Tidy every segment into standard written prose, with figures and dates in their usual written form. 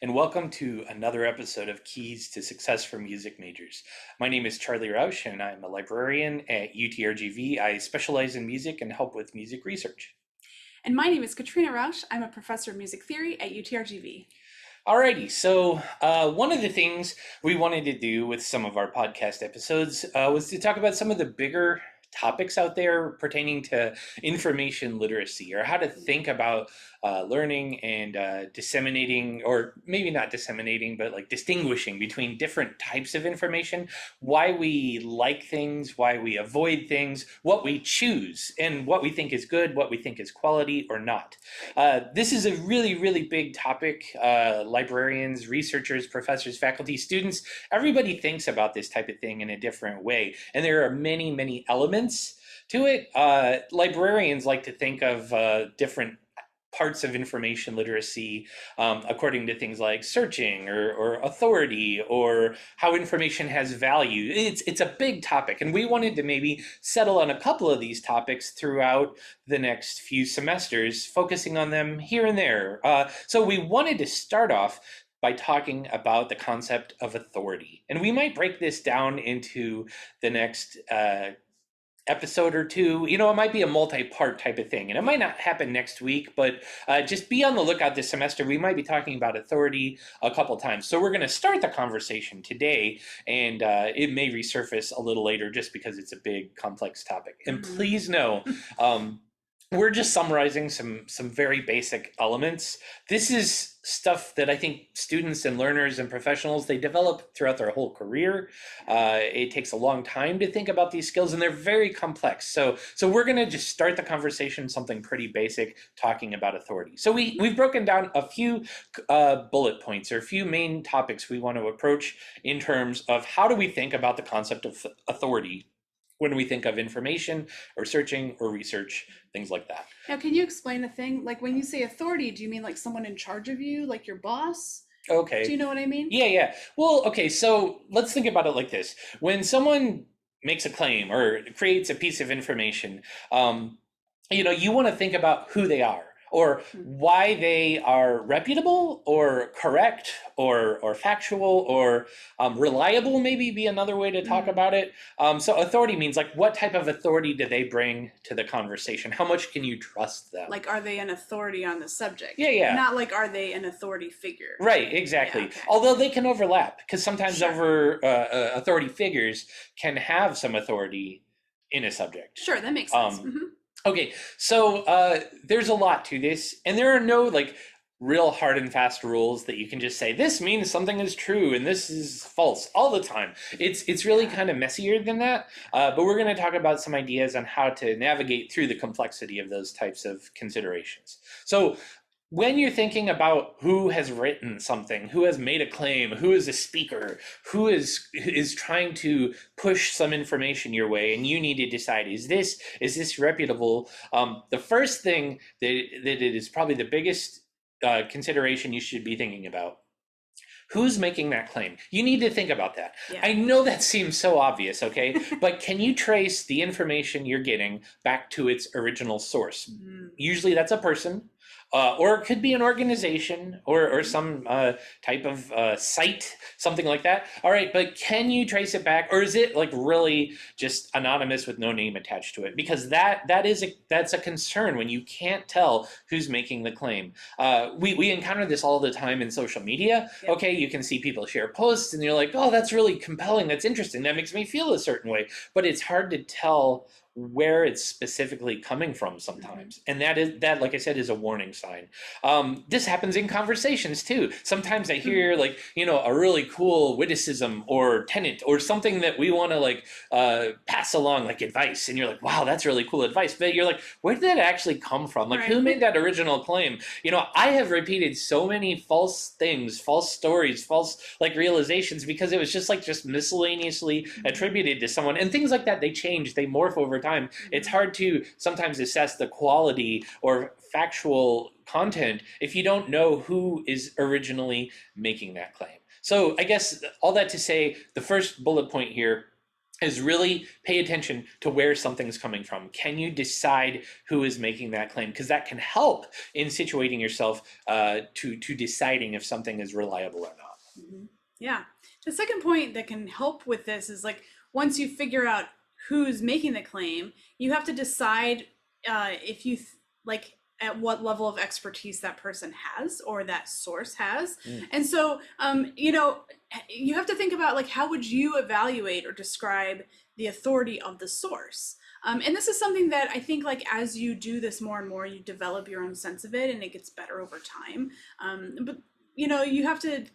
and welcome to another episode of Keys to Success for Music Majors. My name is Charley Roush, and I'm a librarian at UTRGV. I specialize in music and help with music research. And my name is Katrina Roush. I'm a professor of music theory at UTRGV. Alrighty, so one of the things we wanted to do with some of our podcast episodes was to talk about some of the bigger topics out there pertaining to information literacy, or how to think about learning and disseminating, or maybe not disseminating, but like distinguishing between different types of information, why we like things, why we avoid things, what we choose, and what we think is good, what we think is quality or not. This is a really, really big topic. Librarians, researchers, professors, faculty, students, everybody thinks about this type of thing in a different way. And there are many, many elements to it. Librarians like to think of different parts of information literacy according to things like searching or authority, or how information has value. It's a big topic, and we wanted to maybe settle on a couple of these topics throughout the next few semesters, focusing on them here and there. So we wanted to start off by talking about the concept of authority. And we might break this down into the next episode or two. It might be a multi-part type of thing, and it might not happen next week, but just be on the lookout this semester. We might be talking about authority a couple times. So we're going to start the conversation today, and it may resurface a little later just because it's a big, complex topic. And please know, we're just summarizing some very basic elements. This is stuff that I think students and learners and professionals, they develop throughout their whole career. It takes a long time to think about these skills, and they're very complex. So we're going to just start the conversation something pretty basic, talking about authority. So we've broken down a few bullet points, or a few main topics we want to approach in terms of how do we think about the concept of authority when we think of information or searching or research, things like that. Now, can you explain a thing? Like, when you say authority, do you mean like someone in charge of you, like your boss? Okay. Do you know what I mean? Yeah. Well, okay, so let's think about it like this. When someone makes a claim or creates a piece of information, you want to think about who they are, or why they are reputable or correct or factual or reliable, maybe be another way to talk about it. So authority means, like, what type of authority do they bring to the conversation? How much can you trust them? Like, are they an authority on the subject? Yeah. Not like, are they an authority figure? Right, exactly. Yeah, okay. Although they can overlap, because sometimes authority figures can have some authority in a subject. Sure, that makes sense. Okay, so there's a lot to this, and there are no real hard and fast rules that you can just say this means something is true and this is false all the time. It's really kind of messier than that, but we're going to talk about some ideas on how to navigate through the complexity of those types of considerations. So when you're thinking about who has written something, who has made a claim, who is a speaker, who is trying to push some information your way, and you need to decide, is this reputable? The first thing that it is probably the biggest consideration you should be thinking about: who's making that claim? You need to think about that. Yeah. I know that seems so obvious, okay? But can you trace the information you're getting back to its original source? Usually that's a person. Or it could be an organization or some type of site, something like that. All right, but can you trace it back, or is it really just anonymous with no name attached to it? Because that's a concern when you can't tell who's making the claim. We encounter this all the time in social media. Yep. Okay, you can see people share posts, and you're like, oh, that's really compelling, that's interesting, that makes me feel a certain way. But it's hard to tell where it's specifically coming from sometimes. And that, like I said, is a warning sign. This happens in conversations too. Sometimes I hear a really cool witticism or tenet or something that we want to pass along, like advice. And you're like, wow, that's really cool advice. But you're like, where did that actually come from? Who made that original claim? I have repeated so many false things, false stories, false realizations, because it was just miscellaneously attributed to someone. And things like that, they change, they morph over time. It's hard to sometimes assess the quality or factual content if you don't know who is originally making that claim. So I guess all that to say, the first bullet point here is really pay attention to where something's coming from. Can you decide who is making that claim? Because that can help in situating yourself to deciding if something is reliable or not. Mm-hmm. Yeah. The second point that can help with this is like once you figure out who's making the claim, you have to decide if you like at what level of expertise that person has or that source has. And so, you know, you have to think about like how would you evaluate or describe the authority of the source. And this is something that I think like as you do this more and more, you develop your own sense of it and it gets better over time. But you know, you have to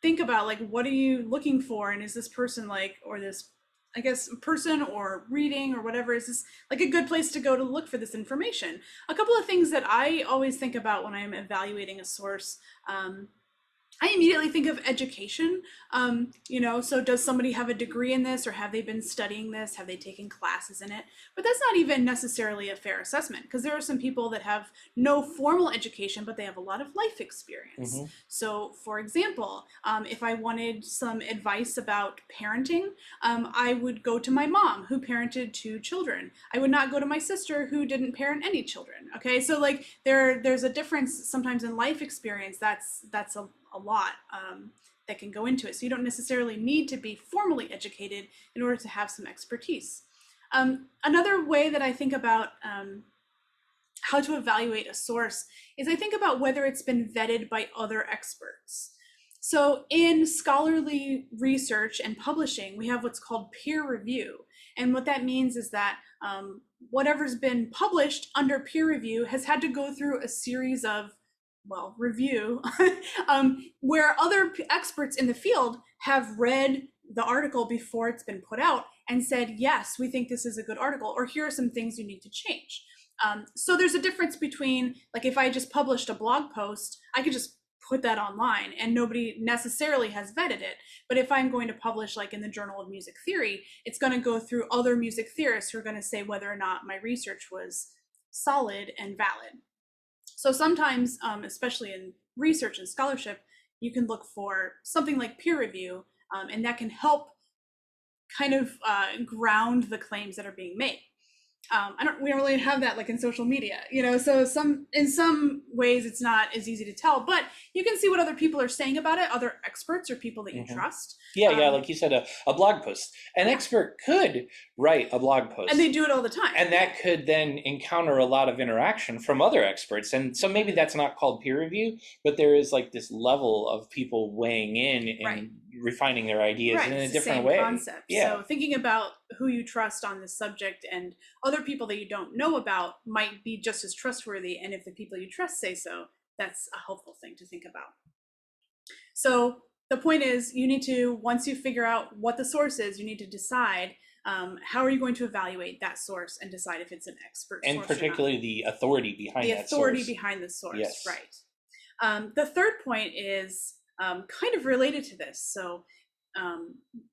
think about like what are you looking for, and is this person like, or this I guess person or reading or whatever, is this like a good place to go to look for this information? A couple of things that I always think about when I'm evaluating a source, I immediately think of education. You know, so does somebody have a degree in this, or have they been studying this? Have they taken classes in it? But that's not even necessarily a fair assessment, because there are some people that have no formal education, but they have a lot of life experience. So for example, if I wanted some advice about parenting, I would go to my mom who parented 2 children. I would not go to my sister who didn't parent any children. Okay, so like there's a difference sometimes in life experience. That's a lot that can go into it. So you don't necessarily need to be formally educated in order to have some expertise. Another way that I think about how to evaluate a source is I think about whether it's been vetted by other experts. So in scholarly research and publishing, we have what's called peer review. And what that means is that whatever's been published under peer review has had to go through a series of review, where other experts in the field have read the article before it's been put out and said, yes, we think this is a good article, or here are some things you need to change. So there's a difference between, like, if I just published a blog post, I could just put that online and nobody necessarily has vetted it. But if I'm going to publish like in the Journal of Music Theory, it's going to go through other music theorists who are going to say whether or not my research was solid and valid. So sometimes, especially in research and scholarship, you can look for something like peer review, and that can help kind of ground the claims that are being made. We don't really have that like in social media, you know, so in some ways it's not as easy to tell, but you can see what other people are saying about it, other experts or people that you trust. Yeah, like you said, a blog post. An expert could write a blog post. And they do it all the time. And that could then encounter a lot of interaction from other experts. And so maybe that's not called peer review, but there is like this level of people weighing in and refining their ideas in a different way. Concept. Yeah. So thinking about who you trust on this subject and other people that you don't know about might be just as trustworthy. And if the people you trust say so, that's a helpful thing to think about. So the point is, you need to, once you figure out what the source is, you need to decide how are you going to evaluate that source and decide if it's an expert source. And particularly the authority behind that source. The authority behind the source, yes. Right. The third point is kind of related to this. So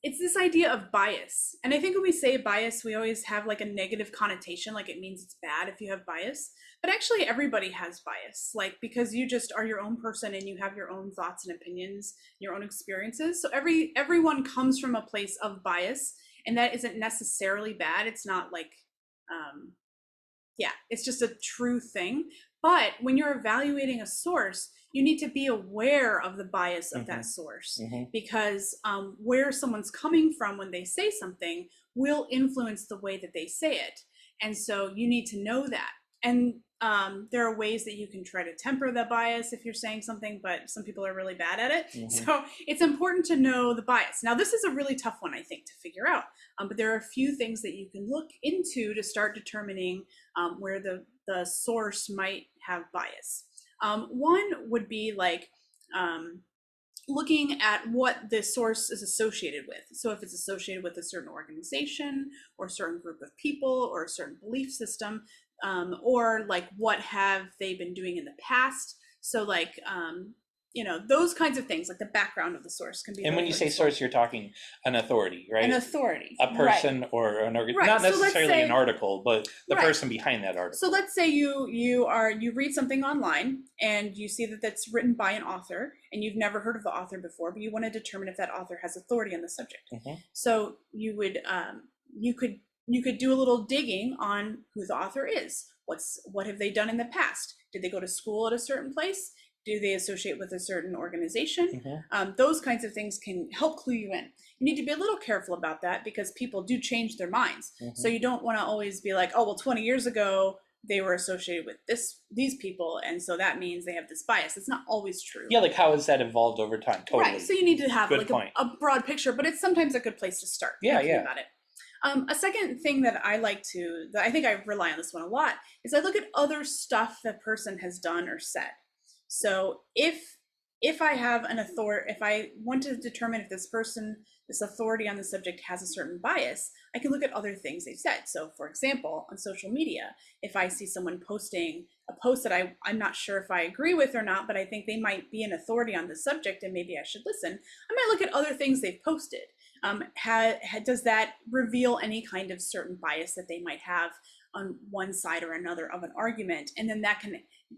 it's this idea of bias. And I think when we say bias, we always have like a negative connotation, like it means it's bad if you have bias. But actually everybody has bias, like because you just are your own person and you have your own thoughts and opinions, your own experiences. So everyone comes from a place of bias, and that isn't necessarily bad. It's not like, it's just a true thing. But when you're evaluating a source, you need to be aware of the bias of that source, because where someone's coming from when they say something will influence the way that they say it. And so you need to know that. And there are ways that you can try to temper the bias if you're saying something, but some people are really bad at it. So it's important to know the bias. Now, this is a really tough one, I think, to figure out. But there are a few things that you can look into to start determining where the source might have bias. One would be like looking at what the source is associated with. So if it's associated with a certain organization or a certain group of people or a certain belief system, or like what have they been doing in the past. So like, you know, those kinds of things, like the background of the source can be. And when you say source, you're talking an authority, right? An authority. A person or an organization, not necessarily an article, but the person behind that article. So let's say you read something online and you see that that's written by an author and you've never heard of the author before, but you want to determine if that author has authority on the subject. So you would you could do a little digging on who the author is. What have they done in the past? Did they go to school at a certain place? Do they associate with a certain organization? Those kinds of things can help clue you in. You need to be a little careful about that because people do change their minds. So you don't want to always be like, oh, well, 20 years ago, they were associated with these people, and so that means they have this bias. It's not always true. Yeah, like how has that evolved over time? Totally. Right. So you need to have Good like a broad picture, but it's sometimes a good place to start. Yeah, thinking about it. A second thing that I think I rely on this one a lot, is I look at other stuff that person has done or said. So if I have if I want to determine if this authority on the subject has a certain bias, I can look at other things they've said. So for example, on social media, if I see someone posting a post that I'm not sure if I agree with or not, but I think they might be an authority on the subject and maybe I should listen, I might look at other things they've posted. Does that reveal any kind of certain bias that they might have on one side or another of an argument? And then that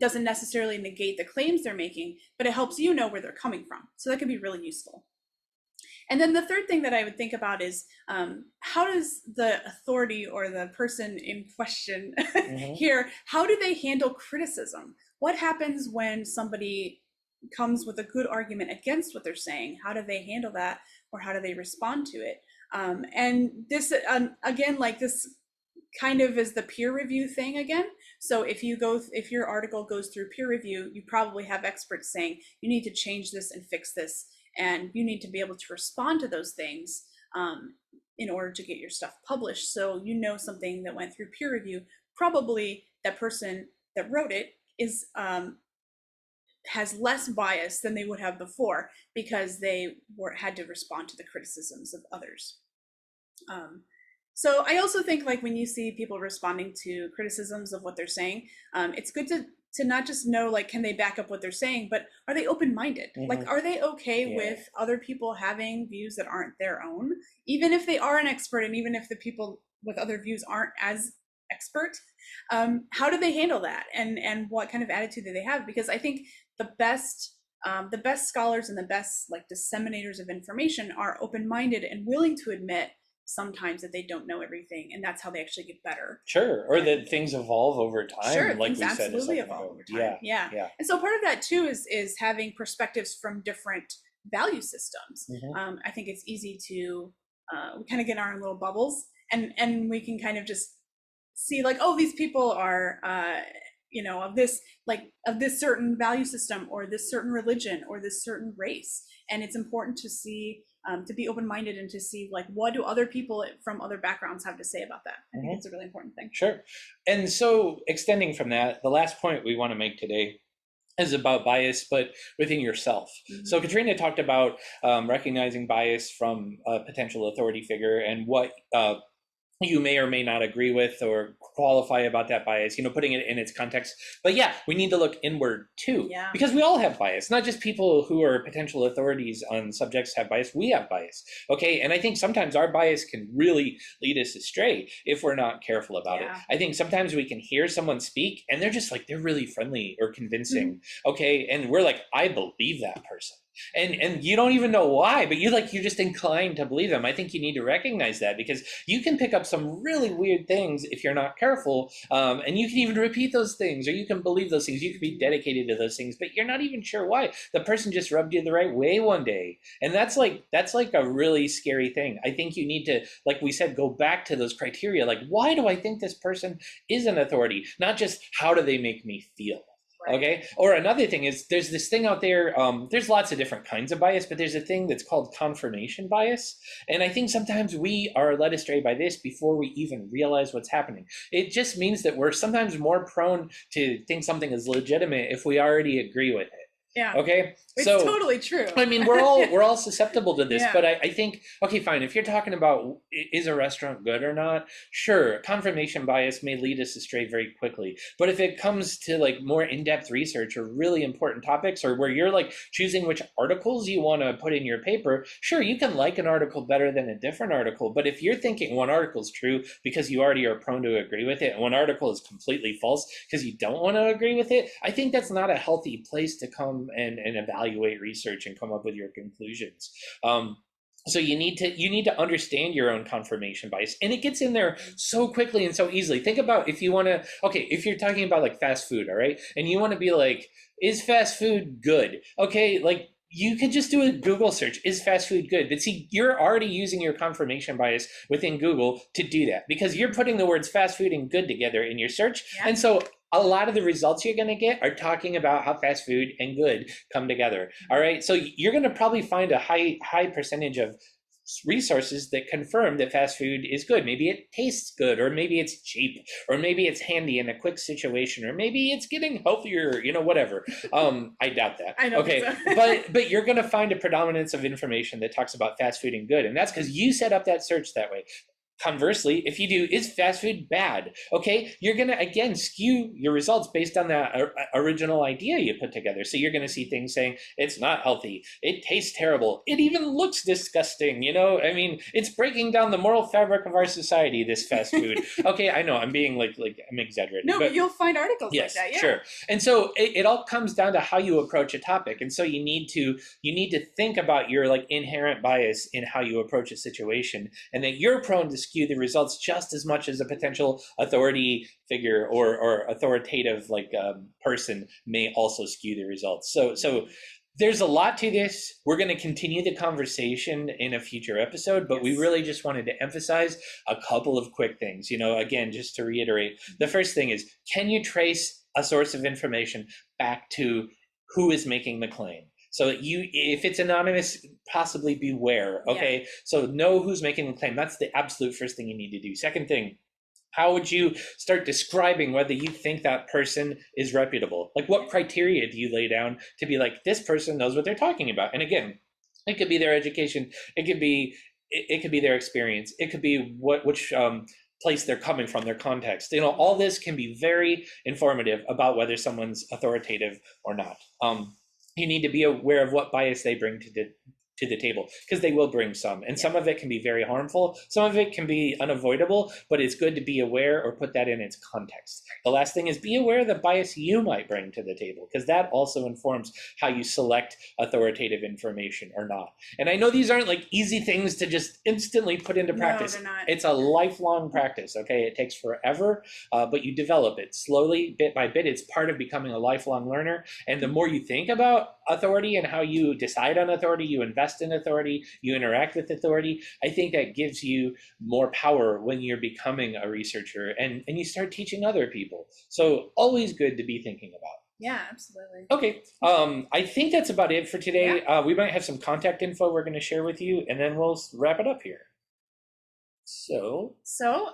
doesn't necessarily negate the claims they're making, but it helps you know where they're coming from. So that can be really useful. And then the third thing that I would think about is how does the authority or the person in question here, how do they handle criticism? What happens when somebody comes with a good argument against what they're saying? How do they handle that, or how do they respond to it? And this, again, like this kind of is the peer review thing again. So if your article goes through peer review, you probably have experts saying you need to change this and fix this, and you need to be able to respond to those things in order to get your stuff published. So you know something that went through peer review, probably that person that wrote it is has less bias than they would have before because they had to respond to the criticisms of others. So I also think, like, when you see people responding to criticisms of what they're saying, it's good to not just know, like, can they back up what they're saying, but are they open-minded? Like, are they okay with other people having views that aren't their own, even if they are an expert, and even if the people with other views aren't as expert? How do they handle that, and what kind of attitude do they have? Because I think the best scholars and the best, like, disseminators of information are open-minded and willing to admit sometimes that they don't know everything, and that's how they actually get better. Sure, or that things evolve over time. Sure, like things we said absolutely evolve over time. Yeah. And so part of that too is having perspectives from different value systems. I think it's easy to we kind of get in our little bubbles, and we can kind of just see, like, oh, these people are of this certain value system, or this certain religion, or this certain race, and it's important to see to be open-minded and to see, like, what do other people from other backgrounds have to say about that. I think it's a really important thing. Sure. And so extending from that, the last point we want to make today is about bias, but within yourself. So Katrina talked about recognizing bias from a potential authority figure and what you may or may not agree with or qualify about that bias, putting it in its context. But yeah, we need to look inward too, because we all have bias. Not just people who are potential authorities on subjects have bias, we have bias. Okay, and I think sometimes our bias can really lead us astray if we're not careful about it. I think sometimes we can hear someone speak and they're just like, they're really friendly or convincing, okay, and we're like, I believe that person. And you don't even know why, but you're just inclined to believe them. I think you need to recognize that, because you can pick up some really weird things if you're not careful, and you can even repeat those things, or you can believe those things. You can be dedicated to those things, but you're not even sure why. The person just rubbed you the right way one day, and that's like a really scary thing. I think you need to, like we said, go back to those criteria. Like, why do I think this person is an authority? Not just how do they make me feel. Okay. Or another thing is, there's this thing out there, there's lots of different kinds of bias, but there's a thing that's called confirmation bias. And I think sometimes we are led astray by this before we even realize what's happening. It just means that we're sometimes more prone to think something is legitimate if we already agree with it. Yeah. Okay. It's totally true. I mean, we're all susceptible to this, but I think, okay, fine. If you're talking about, is a restaurant good or not? Sure. Confirmation bias may lead us astray very quickly. But if it comes to, like, more in-depth research or really important topics, or where you're, like, choosing which articles you want to put in your paper, sure, you can like an article better than a different article. But if you're thinking one article is true because you already are prone to agree with it, and one article is completely false because you don't want to agree with it, I think that's not a healthy place to come and evaluate research and come up with your conclusions. So you need to understand your own confirmation bias, and it gets in there so quickly and so easily. Think about if you want to, okay, if you're talking about like fast food, all right, and you want to be like, is fast food good? Okay, like you could just do a Google search, is fast food good? But see, you're already using your confirmation bias within Google to do that because you're putting the words fast food and good together in your search. Yeah. And so a lot of the results you're going to get are talking about how fast food and good come together. All right. So you're going to probably find a high percentage of resources that confirm that fast food is good. Maybe it tastes good, or maybe it's cheap, or maybe it's handy in a quick situation, or maybe it's getting healthier, whatever. I doubt that. I don't okay, think so. but you're going to find a predominance of information that talks about fast food and good, and that's because you set up that search that way. Conversely, if you do, is fast food bad? Okay, you're going to, again, skew your results based on that original idea you put together. So you're going to see things saying, it's not healthy, it tastes terrible, it even looks disgusting, I mean, it's breaking down the moral fabric of our society, this fast food. Okay, I know, I'm being like I'm exaggerating. No, but you'll find articles yes, like that, yeah. Sure. And so it all comes down to how you approach a topic. And so you need to think about your like inherent bias in how you approach a situation, and that you're prone to skew the results just as much as a potential authority figure or authoritative person may also skew the results. So there's a lot to this. We're going to continue the conversation in a future episode, but we really just wanted to emphasize a couple of quick things. Again, just to reiterate, the first thing is, can you trace a source of information back to who is making the claim? So if it's anonymous, possibly beware. Okay, yeah. So know who's making the claim. That's the absolute first thing you need to do. Second thing, how would you start describing whether you think that person is reputable? Like, what criteria do you lay down to be like, this person knows what they're talking about? And again, it could be their education, it could be their experience, it could be which place they're coming from, their context. All this can be very informative about whether someone's authoritative or not. You need to be aware of what bias they bring to the table, because they will bring some, and some of it can be very harmful, some of it can be unavoidable, but it's good to be aware or put that in its context. The last thing is, be aware of the bias you might bring to the table, because that also informs how you select authoritative information or not. And I know these aren't like easy things to just instantly put into practice. No, they're not. It's a lifelong practice. Okay, it takes forever, but you develop it slowly, bit by bit. It's part of becoming a lifelong learner, and the more you think about authority and how you decide on authority, you invest in authority, you interact with authority, I think that gives you more power when you're becoming a researcher, and you start teaching other people. So always good to be thinking about. Yeah, absolutely. Okay, I think that's about it for today. Yeah. We might have some contact info we're going to share with you, and then we'll wrap it up here. So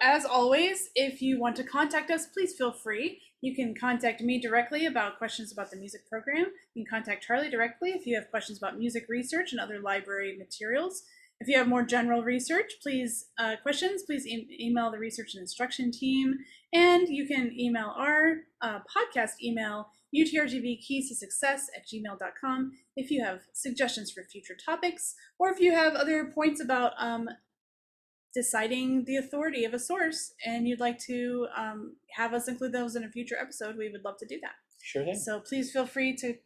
as always, if you want to contact us, please feel free. You can contact me directly about questions about the music program. You can contact Charley directly if you have questions about music research and other library materials. If you have more general research, please email the research and instruction team. And you can email our podcast email, UTRGVKeysToSuccess@gmail.com, if you have suggestions for future topics, or if you have other points about deciding the authority of a source and you'd like to have us include those in a future episode, we would love to do that. Sure thing. So please feel free to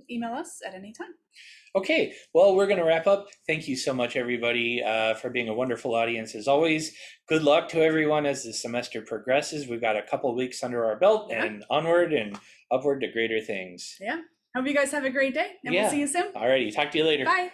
email us at any time. Okay, well, we're going to wrap up. Thank you so much, everybody, for being a wonderful audience as always. Good luck to everyone as the semester progresses. We've got a couple weeks under our belt, and onward and upward to greater things. Yeah. Hope you guys have a great day, and we'll see you soon. Alrighty, talk to you later. Bye.